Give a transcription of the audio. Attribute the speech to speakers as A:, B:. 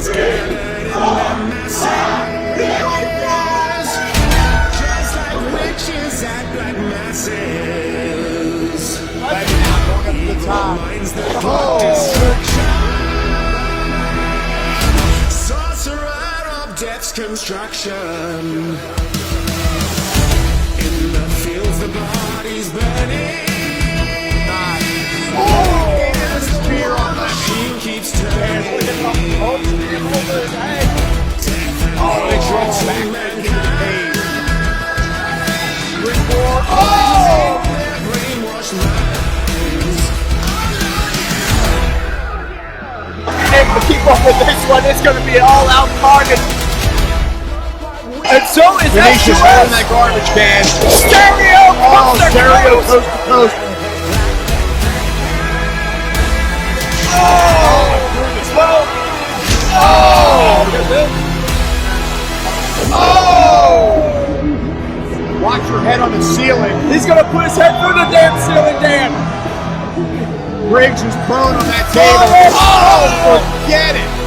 A: scattered in the masses. Just like witches at black masses.
B: Right now, going up to the top.
A: Minds that plot destruction. Sorcerer of death's construction. In the fields, the bodies burning.
B: There's a spear on the
A: Machine keeps turning.
B: They drove back into the cave. Oh!
A: Their brainwashed minds.
B: Able to keep up with this one. It's going to be an all-out carnage. And so is
C: Vinicious holding that garbage can.
B: Stereo coast to
C: Stereo
B: coast.
C: coast to coast.
B: Oh!
C: Watch your head on the ceiling.
B: He's going to put his head through the damn ceiling, Dan.
C: Briggs is prone on that table.
B: Oh!
C: Forget it.